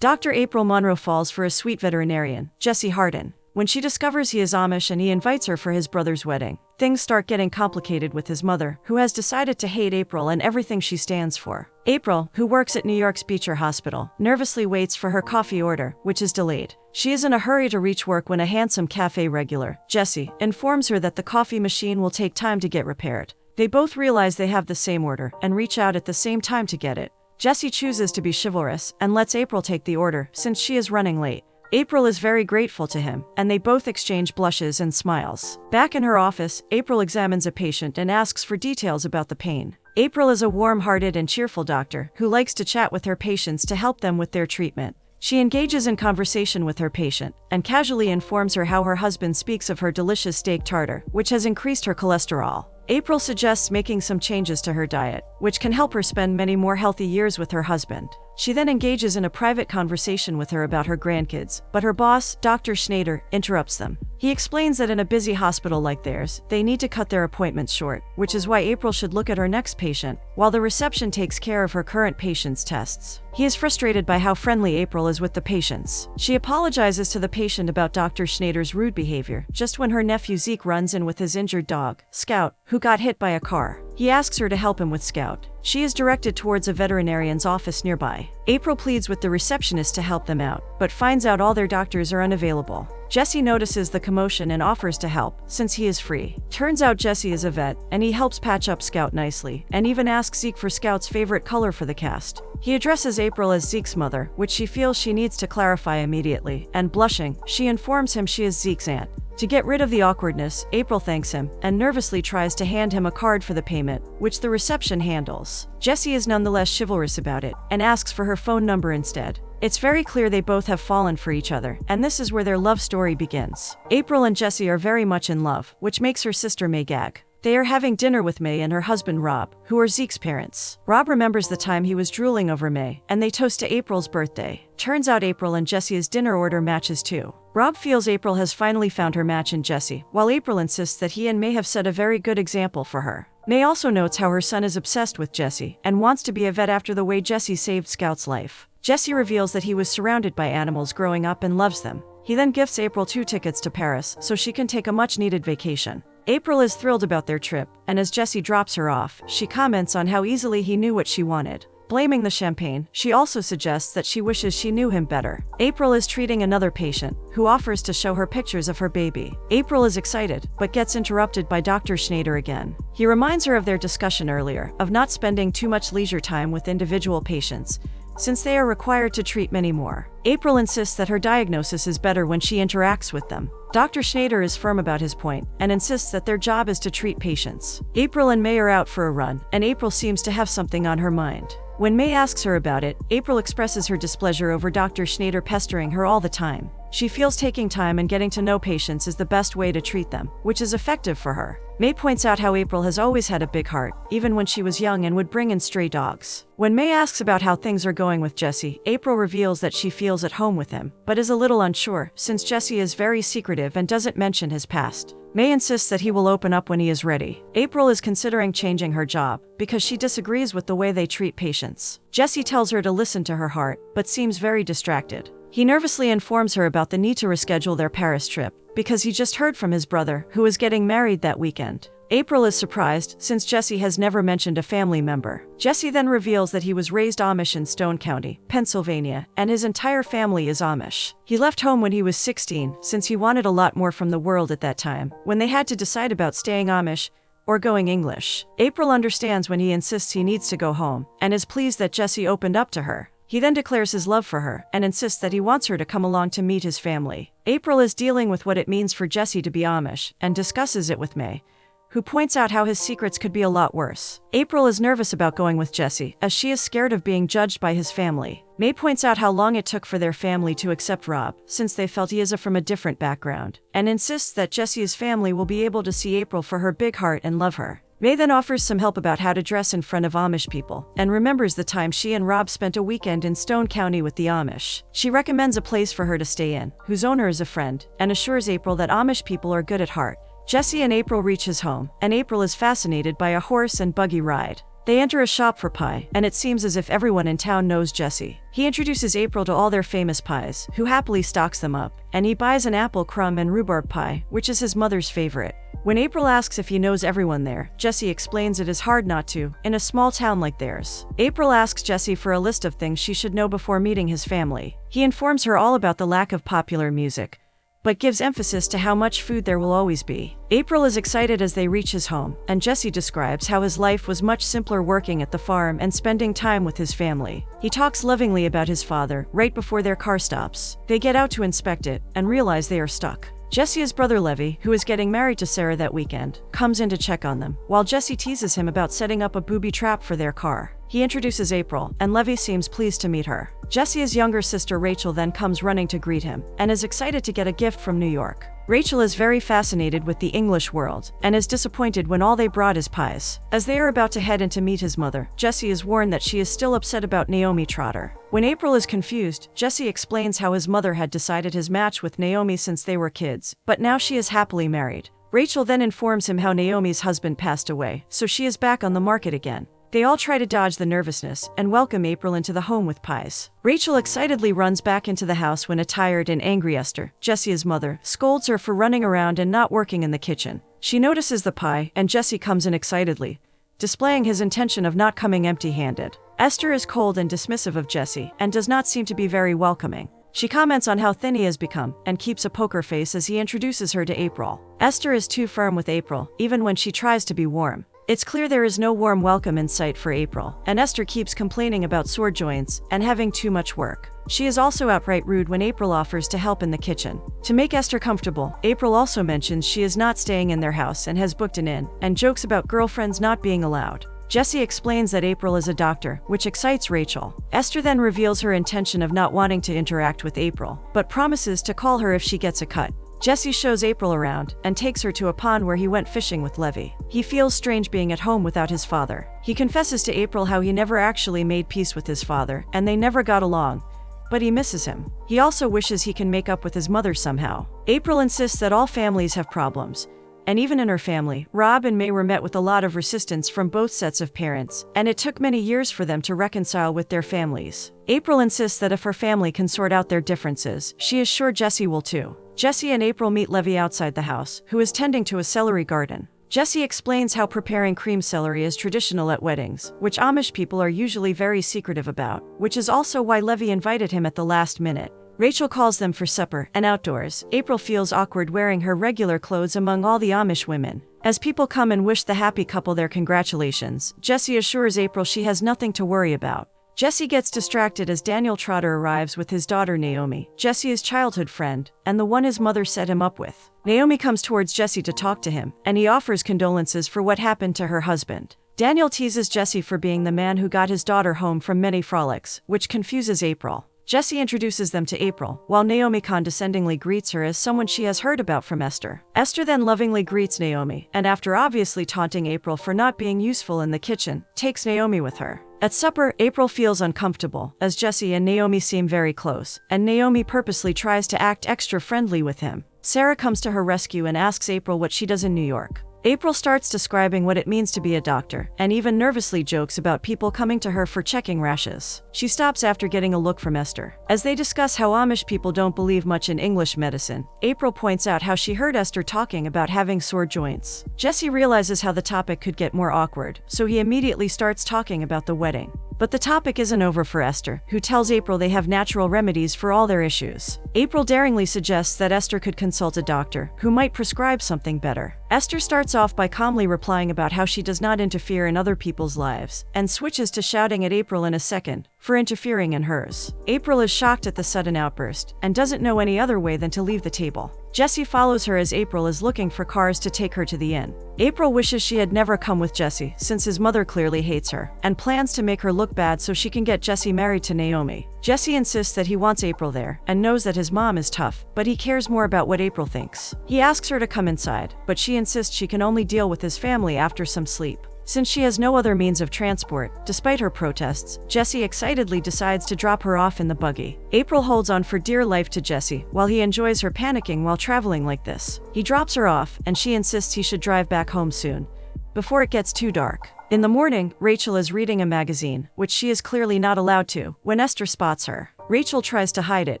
Dr. April Monroe falls for a sweet veterinarian, Jesse Hardin. When she discovers he is Amish and he invites her for his brother's wedding, things start getting complicated with his mother, who has decided to hate April and everything she stands for. April, who works at New York's Beecher Hospital, nervously waits for her coffee order, which is delayed. She is in a hurry to reach work when a handsome cafe regular, Jesse, informs her that the coffee machine will take time to get repaired. They both realize they have the same order and reach out at the same time to get it. Jesse chooses to be chivalrous and lets April take the order since she is running late. April is very grateful to him, and they both exchange blushes and smiles. Back in her office, April examines a patient and asks for details about the pain. April is a warm-hearted and cheerful doctor who likes to chat with her patients to help them with their treatment. She engages in conversation with her patient and casually informs her how her husband speaks of her delicious steak tartare, which has increased her cholesterol. April suggests making some changes to her diet, which can help her spend many more healthy years with her husband. She then engages in a private conversation with her about her grandkids, but her boss, Dr. Schneider, interrupts them. He explains that in a busy hospital like theirs, they need to cut their appointments short, which is why April should look at her next patient, while the reception takes care of her current patient's tests. He is frustrated by how friendly April is with the patients. She apologizes to the patient about Dr. Schneider's rude behavior, just when her nephew Zeke runs in with his injured dog, Scout, who got hit by a car. He asks her to help him with Scout. She is directed towards a veterinarian's office nearby. April pleads with the receptionist to help them out, but finds out all their doctors are unavailable. Jesse notices the commotion and offers to help, since he is free. Turns out Jesse is a vet, and he helps patch up Scout nicely, and even asks Zeke for Scout's favorite color for the cast. He addresses April as Zeke's mother, which she feels she needs to clarify immediately, and blushing, she informs him she is Zeke's aunt. To get rid of the awkwardness, April thanks him and nervously tries to hand him a card for the payment, which the reception handles. Jesse is nonetheless chivalrous about it and asks for her phone number instead. It's very clear they both have fallen for each other, and this is where their love story begins. April and Jesse are very much in love, which makes her sister May gag. They are having dinner with May and her husband Rob, who are Zeke's parents. Rob remembers the time he was drooling over May, and they toast to April's birthday. Turns out April and Jesse's dinner order matches too. Rob feels April has finally found her match in Jesse, while April insists that he and May have set a very good example for her. May also notes how her son is obsessed with Jesse and wants to be a vet after the way Jesse saved Scout's life. Jesse reveals that he was surrounded by animals growing up and loves them. He then gifts April 2 tickets to Paris so she can take a much-needed vacation. April is thrilled about their trip, and as Jesse drops her off, she comments on how easily he knew what she wanted. Blaming the champagne, she also suggests that she wishes she knew him better. April is treating another patient, who offers to show her pictures of her baby. April is excited, but gets interrupted by Dr. Schneider again. He reminds her of their discussion earlier, of not spending too much leisure time with individual patients, since they are required to treat many more. April insists that her diagnosis is better when she interacts with them. Dr. Schneider is firm about his point and insists that their job is to treat patients. April and May are out for a run, and April seems to have something on her mind. When May asks her about it, April expresses her displeasure over Dr. Schneider pestering her all the time. She feels taking time and getting to know patients is the best way to treat them, which is effective for her. May points out how April has always had a big heart, even when she was young and would bring in stray dogs. When May asks about how things are going with Jesse, April reveals that she feels at home with him, but is a little unsure since Jesse is very secretive and doesn't mention his past. May insists that he will open up when he is ready. April is considering changing her job because she disagrees with the way they treat patients. Jesse tells her to listen to her heart, but seems very distracted. He nervously informs her about the need to reschedule their Paris trip because he just heard from his brother, who is getting married that weekend. April is surprised since Jesse has never mentioned a family member. Jesse then reveals that he was raised Amish in Stone County, Pennsylvania, and his entire family is Amish. He left home when he was 16 since he wanted a lot more from the world at that time, when they had to decide about staying Amish or going English. April understands when he insists he needs to go home, and is pleased that Jesse opened up to her. He then declares his love for her and insists that he wants her to come along to meet his family. April is dealing with what it means for Jesse to be Amish and discusses it with May, who points out how his secrets could be a lot worse. April is nervous about going with Jesse, as she is scared of being judged by his family. May points out how long it took for their family to accept Rob, since they felt he is from a different background, and insists that Jesse's family will be able to see April for her big heart and love her. May then offers some help about how to dress in front of Amish people, and remembers the time she and Rob spent a weekend in Stone County with the Amish. She recommends a place for her to stay in, whose owner is a friend, and assures April that Amish people are good at heart. Jesse and April reach his home, and April is fascinated by a horse and buggy ride. They enter a shop for pie, and it seems as if everyone in town knows Jesse. He introduces April to all their famous pies, who happily stocks them up, and he buys an apple crumb and rhubarb pie, which is his mother's favorite. When April asks if he knows everyone there, Jesse explains it is hard not to, in a small town like theirs. April asks Jesse for a list of things she should know before meeting his family. He informs her all about the lack of popular music, but gives emphasis to how much food there will always be. April is excited as they reach his home, and Jesse describes how his life was much simpler working at the farm and spending time with his family. He talks lovingly about his father right before their car stops. They get out to inspect it and realize they are stuck. Jesse's brother Levi, who is getting married to Sarah that weekend, comes in to check on them, while Jesse teases him about setting up a booby trap for their car. He introduces April, and Levi seems pleased to meet her. Jesse's younger sister Rachel then comes running to greet him, and is excited to get a gift from New York. Rachel is very fascinated with the English world, and is disappointed when all they brought is pies. As they are about to head in to meet his mother, Jesse is warned that she is still upset about Naomi Trotter. When April is confused, Jesse explains how his mother had decided his match with Naomi since they were kids, but now she is happily married. Rachel then informs him how Naomi's husband passed away, so she is back on the market again. They all try to dodge the nervousness and welcome April into the home with pies. Rachel excitedly runs back into the house when a tired and angry Esther, Jesse's mother, scolds her for running around and not working in the kitchen. She notices the pie, and Jesse comes in excitedly, displaying his intention of not coming empty-handed. Esther is cold and dismissive of Jesse and does not seem to be very welcoming. She comments on how thin he has become and keeps a poker face as he introduces her to April. Esther is too firm with April, even when she tries to be warm. It's clear there is no warm welcome in sight for April, and Esther keeps complaining about sore joints and having too much work. She is also outright rude when April offers to help in the kitchen. To make Esther comfortable, April also mentions she is not staying in their house and has booked an inn, and jokes about girlfriends not being allowed. Jesse explains that April is a doctor, which excites Rachel. Esther then reveals her intention of not wanting to interact with April, but promises to call her if she gets a cut. Jesse shows April around and takes her to a pond where he went fishing with Levi. He feels strange being at home without his father. He confesses to April how he never actually made peace with his father, and they never got along, but he misses him. He also wishes he can make up with his mother somehow. April insists that all families have problems, and even in her family, Rob and May were met with a lot of resistance from both sets of parents, and it took many years for them to reconcile with their families. April insists that if her family can sort out their differences, she is sure Jesse will too. Jesse and April meet Levi outside the house, who is tending to a celery garden. Jesse explains how preparing cream celery is traditional at weddings, which Amish people are usually very secretive about, which is also why Levi invited him at the last minute. Rachel calls them for supper, and outdoors, April feels awkward wearing her regular clothes among all the Amish women. As people come and wish the happy couple their congratulations, Jesse assures April she has nothing to worry about. Jesse gets distracted as Daniel Trotter arrives with his daughter Naomi, Jesse's childhood friend, and the one his mother set him up with. Naomi comes towards Jesse to talk to him, and he offers condolences for what happened to her husband. Daniel teases Jesse for being the man who got his daughter home from many frolics, which confuses April. Jesse introduces them to April, while Naomi condescendingly greets her as someone she has heard about from Esther. Esther then lovingly greets Naomi, and after obviously taunting April for not being useful in the kitchen, takes Naomi with her. At supper, April feels uncomfortable, as Jesse and Naomi seem very close, and Naomi purposely tries to act extra friendly with him. Sarah comes to her rescue and asks April what she does in New York. April starts describing what it means to be a doctor, and even nervously jokes about people coming to her for checking rashes. She stops after getting a look from Esther. As they discuss how Amish people don't believe much in English medicine, April points out how she heard Esther talking about having sore joints. Jesse realizes how the topic could get more awkward, so he immediately starts talking about the wedding. But the topic isn't over for Esther, who tells April they have natural remedies for all their issues. April daringly suggests that Esther could consult a doctor, who might prescribe something better. Esther starts off by calmly replying about how she does not interfere in other people's lives, and switches to shouting at April in a second for interfering in hers. April is shocked at the sudden outburst, and doesn't know any other way than to leave the table. Jesse follows her as April is looking for cars to take her to the inn. April wishes she had never come with Jesse, since his mother clearly hates her, and plans to make her look bad so she can get Jesse married to Naomi. Jesse insists that he wants April there, and knows that his mom is tough, but he cares more about what April thinks. He asks her to come inside, but she insists she can only deal with his family after some sleep. Since she has no other means of transport, despite her protests, Jesse excitedly decides to drop her off in the buggy. April holds on for dear life to Jesse, while he enjoys her panicking while traveling like this. He drops her off, and she insists he should drive back home soon, before it gets too dark. In the morning, Rachel is reading a magazine, which she is clearly not allowed to, when Esther spots her. Rachel tries to hide it,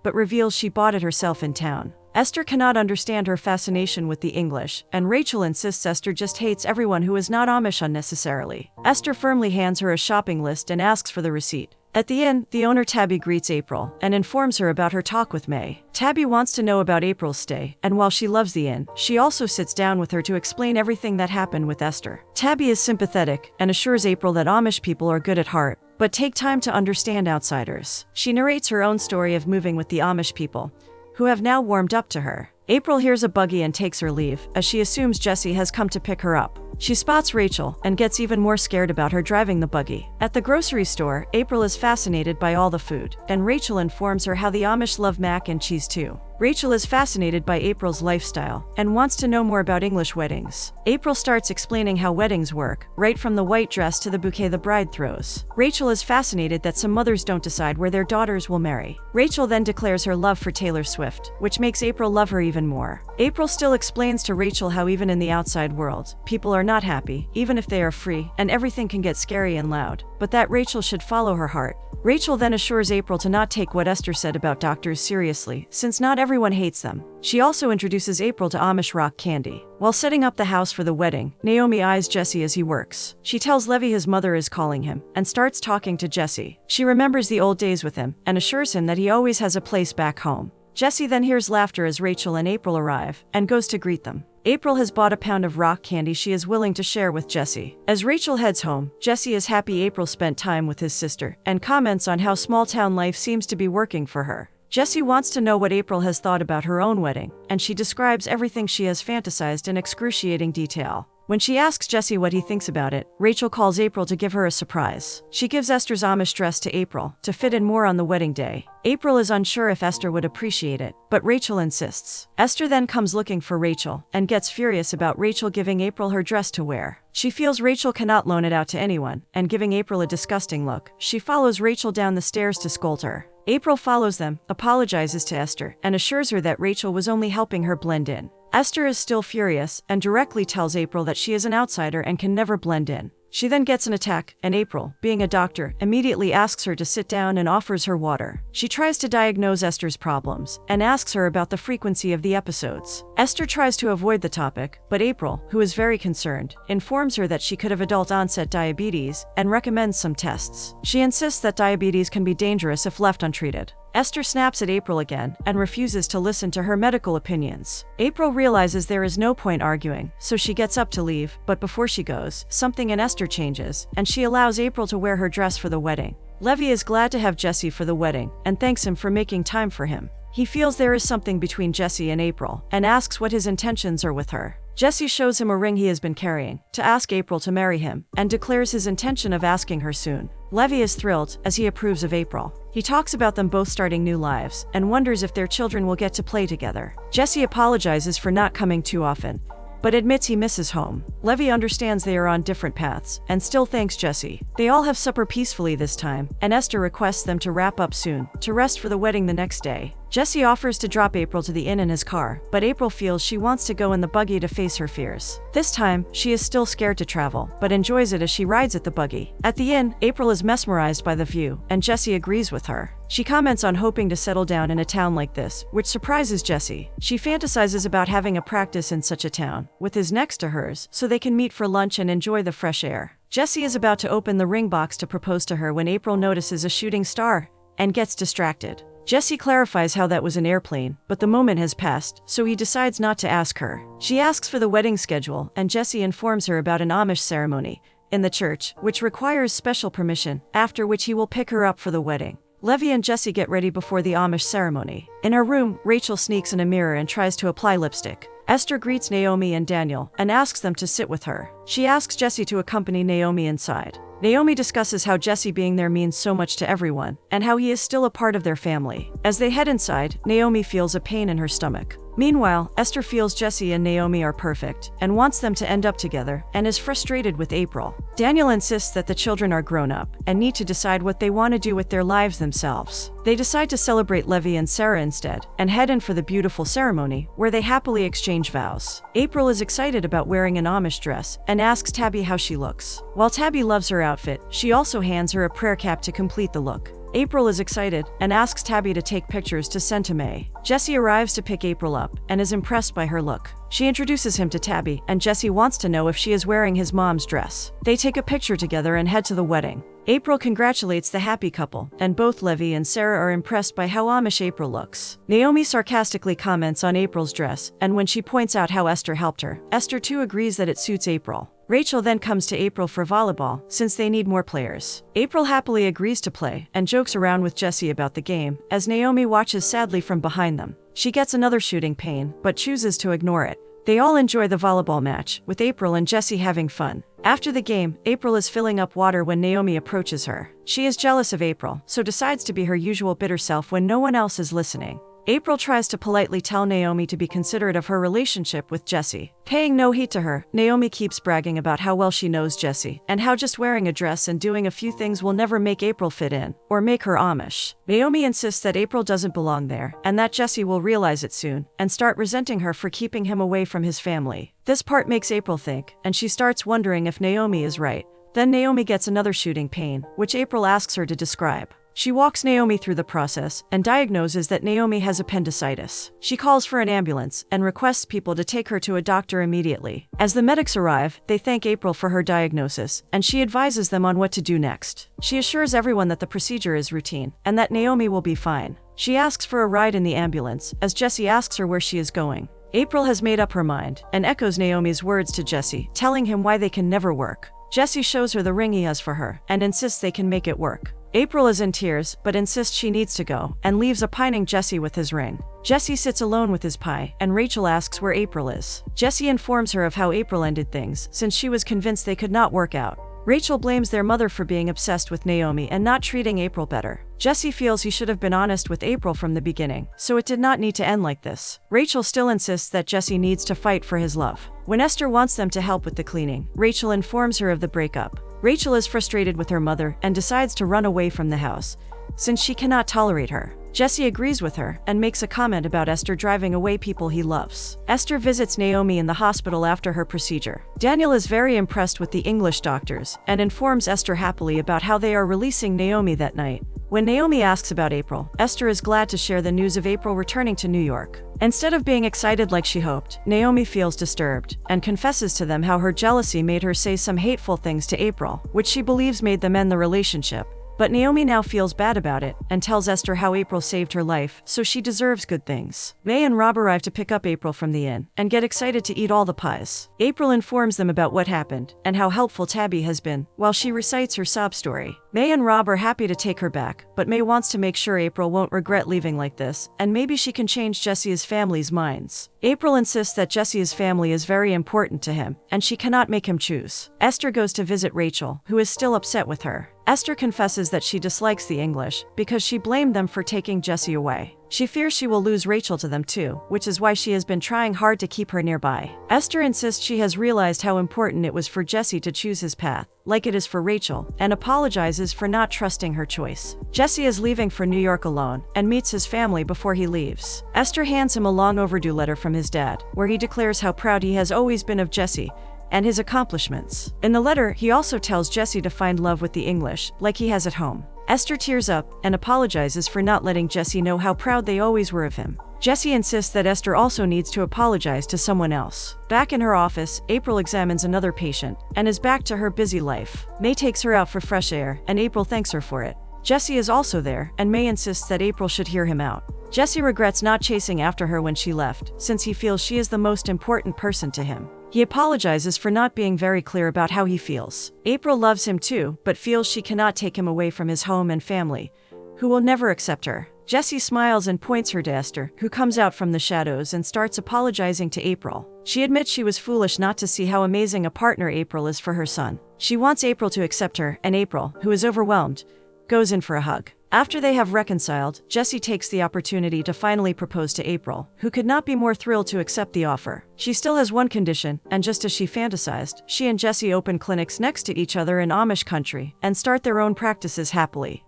but reveals she bought it herself in town. Esther cannot understand her fascination with the English, and Rachel insists Esther just hates everyone who is not Amish unnecessarily. Esther firmly hands her a shopping list and asks for the receipt. At the inn, the owner Tabby greets April and informs her about her talk with May. Tabby wants to know about April's stay, and while she loves the inn, she also sits down with her to explain everything that happened with Esther. Tabby is sympathetic and assures April that Amish people are good at heart, but take time to understand outsiders. She narrates her own story of moving with the Amish people, who have now warmed up to her. April hears a buggy and takes her leave, as she assumes Jesse has come to pick her up. She spots Rachel and gets even more scared about her driving the buggy. At the grocery store, April is fascinated by all the food, and Rachel informs her how the Amish love mac and cheese too. Rachel is fascinated by April's lifestyle and wants to know more about English weddings. April starts explaining how weddings work, right from the white dress to the bouquet the bride throws. Rachel is fascinated that some mothers don't decide where their daughters will marry. Rachel then declares her love for Taylor Swift, which makes April love her even more. April still explains to Rachel how even in the outside world, people are not happy, even if they are free, and everything can get scary and loud, but that Rachel should follow her heart. Rachel then assures April to not take what Esther said about doctors seriously, since not everyone hates them. She also introduces April to Amish rock candy. While setting up the house for the wedding, Naomi eyes Jesse as he works. She tells Levy his mother is calling him, and starts talking to Jesse. She remembers the old days with him, and assures him that he always has a place back home. Jesse then hears laughter as Rachel and April arrive, and goes to greet them. April has bought a pound of rock candy she is willing to share with Jesse. As Rachel heads home, Jesse is happy April spent time with his sister, and comments on how small-town life seems to be working for her. Jesse wants to know what April has thought about her own wedding, and she describes everything she has fantasized in excruciating detail. When she asks Jesse what he thinks about it, Rachel calls April to give her a surprise. She gives Esther's Amish dress to April, to fit in more on the wedding day. April is unsure if Esther would appreciate it, but Rachel insists. Esther then comes looking for Rachel, and gets furious about Rachel giving April her dress to wear. She feels Rachel cannot loan it out to anyone, and giving April a disgusting look, she follows Rachel down the stairs to scold her. April follows them, apologizes to Esther, and assures her that Rachel was only helping her blend in. Esther is still furious, and directly tells April that she is an outsider and can never blend in. She then gets an attack, and April, being a doctor, immediately asks her to sit down and offers her water. She tries to diagnose Esther's problems, and asks her about the frequency of the episodes. Esther tries to avoid the topic, but April, who is very concerned, informs her that she could have adult-onset diabetes, and recommends some tests. She insists that diabetes can be dangerous if left untreated. Esther snaps at April again, and refuses to listen to her medical opinions. April realizes there is no point arguing, so she gets up to leave, but before she goes, something in Esther changes, and she allows April to wear her dress for the wedding. Levy is glad to have Jesse for the wedding, and thanks him for making time for him. He feels there is something between Jesse and April, and asks what his intentions are with her. Jesse shows him a ring he has been carrying, to ask April to marry him, and declares his intention of asking her soon. Levy is thrilled, as he approves of April. He talks about them both starting new lives, and wonders if their children will get to play together. Jesse apologizes for not coming too often, but admits he misses home. Levy understands they are on different paths, and still thanks Jesse. They all have supper peacefully this time, and Esther requests them to wrap up soon, to rest for the wedding the next day. Jesse offers to drop April to the inn in his car, but April feels she wants to go in the buggy to face her fears. This time, she is still scared to travel, but enjoys it as she rides at the buggy. At the inn, April is mesmerized by the view, and Jesse agrees with her. She comments on hoping to settle down in a town like this, which surprises Jesse. She fantasizes about having a practice in such a town, with his next to hers, so they can meet for lunch and enjoy the fresh air. Jesse is about to open the ring box to propose to her when April notices a shooting star, and gets distracted. Jesse clarifies how that was an airplane, but the moment has passed, so he decides not to ask her. She asks for the wedding schedule, and Jesse informs her about an Amish ceremony in the church, which requires special permission, after which he will pick her up for the wedding. Levy and Jesse get ready before the Amish ceremony. In her room, Rachel sneaks in a mirror and tries to apply lipstick. Esther greets Naomi and Daniel, and asks them to sit with her. She asks Jesse to accompany Naomi inside. Naomi discusses how Jesse being there means so much to everyone, and how he is still a part of their family. As they head inside, Naomi feels a pain in her stomach. Meanwhile, Esther feels Jesse and Naomi are perfect, and wants them to end up together, and is frustrated with April. Daniel insists that the children are grown up, and need to decide what they want to do with their lives themselves. They decide to celebrate Levi and Sarah instead, and head in for the beautiful ceremony, where they happily exchange vows. April is excited about wearing an Amish dress, and asks Tabby how she looks. While Tabby loves her outfit, she also hands her a prayer cap to complete the look. April is excited, and asks Tabby to take pictures to send to May. Jesse arrives to pick April up, and is impressed by her look. She introduces him to Tabby, and Jesse wants to know if she is wearing his mom's dress. They take a picture together and head to the wedding. April congratulates the happy couple, and both Levi and Sarah are impressed by how Amish April looks. Naomi sarcastically comments on April's dress, and when she points out how Esther helped her, Esther too agrees that it suits April. Rachel then comes to April for volleyball, since they need more players. April happily agrees to play, and jokes around with Jesse about the game, as Naomi watches sadly from behind them. She gets another shooting pain, but chooses to ignore it. They all enjoy the volleyball match, with April and Jesse having fun. After the game, April is filling up water when Naomi approaches her. She is jealous of April, so decides to be her usual bitter self when no one else is listening. April tries to politely tell Naomi to be considerate of her relationship with Jesse. Paying no heed to her, Naomi keeps bragging about how well she knows Jesse, and how just wearing a dress and doing a few things will never make April fit in, or make her Amish. Naomi insists that April doesn't belong there, and that Jesse will realize it soon, and start resenting her for keeping him away from his family. This part makes April think, and she starts wondering if Naomi is right. Then Naomi gets another shooting pain, which April asks her to describe. She walks Naomi through the process, and diagnoses that Naomi has appendicitis. She calls for an ambulance, and requests people to take her to a doctor immediately. As the medics arrive, they thank April for her diagnosis, and she advises them on what to do next. She assures everyone that the procedure is routine, and that Naomi will be fine. She asks for a ride in the ambulance, as Jesse asks her where she is going. April has made up her mind, and echoes Naomi's words to Jesse, telling him why they can never work. Jesse shows her the ring he has for her, and insists they can make it work. April is in tears, but insists she needs to go, and leaves a pining Jesse with his ring. Jesse sits alone with his pie, and Rachel asks where April is. Jesse informs her of how April ended things, since she was convinced they could not work out. Rachel blames their mother for being obsessed with Naomi and not treating April better. Jesse feels he should have been honest with April from the beginning, so it did not need to end like this. Rachel still insists that Jesse needs to fight for his love. When Esther wants them to help with the cleaning, Rachel informs her of the breakup. Rachel is frustrated with her mother and decides to run away from the house, since she cannot tolerate her. Jesse agrees with her and makes a comment about Esther driving away people he loves. Esther visits Naomi in the hospital after her procedure. Daniel is very impressed with the English doctors and informs Esther happily about how they are releasing Naomi that night. When Naomi asks about April, Esther is glad to share the news of April returning to New York. Instead of being excited like she hoped, Naomi feels disturbed and confesses to them how her jealousy made her say some hateful things to April, which she believes made them end the relationship. But Naomi now feels bad about it, and tells Esther how April saved her life, so she deserves good things. May and Rob arrive to pick up April from the inn, and get excited to eat all the pies. April informs them about what happened, and how helpful Tabby has been, while she recites her sob story. May and Rob are happy to take her back, but May wants to make sure April won't regret leaving like this, and maybe she can change Jesse's family's minds. April insists that Jesse's family is very important to him, and she cannot make him choose. Esther goes to visit Rachel, who is still upset with her. Esther confesses that she dislikes the English, because she blamed them for taking Jesse away. She fears she will lose Rachel to them too, which is why she has been trying hard to keep her nearby. Esther insists she has realized how important it was for Jesse to choose his path, like it is for Rachel, and apologizes for not trusting her choice. Jesse is leaving for New York alone, and meets his family before he leaves. Esther hands him a long overdue letter from his dad, where he declares how proud he has always been of Jesse, and his accomplishments. In the letter, he also tells Jesse to find love with the English, like he has at home. Esther tears up, and apologizes for not letting Jesse know how proud they always were of him. Jesse insists that Esther also needs to apologize to someone else. Back in her office, April examines another patient, and is back to her busy life. May takes her out for fresh air, and April thanks her for it. Jesse is also there, and May insists that April should hear him out. Jesse regrets not chasing after her when she left, since he feels she is the most important person to him. He apologizes for not being very clear about how he feels. April loves him too, but feels she cannot take him away from his home and family, who will never accept her. Jessie smiles and points her to Esther, who comes out from the shadows and starts apologizing to April. She admits she was foolish not to see how amazing a partner April is for her son. She wants April to accept her, and April, who is overwhelmed, goes in for a hug. After they have reconciled, Jessie takes the opportunity to finally propose to April, who could not be more thrilled to accept the offer. She still has one condition, and just as she fantasized, she and Jessie open clinics next to each other in Amish country and start their own practices happily.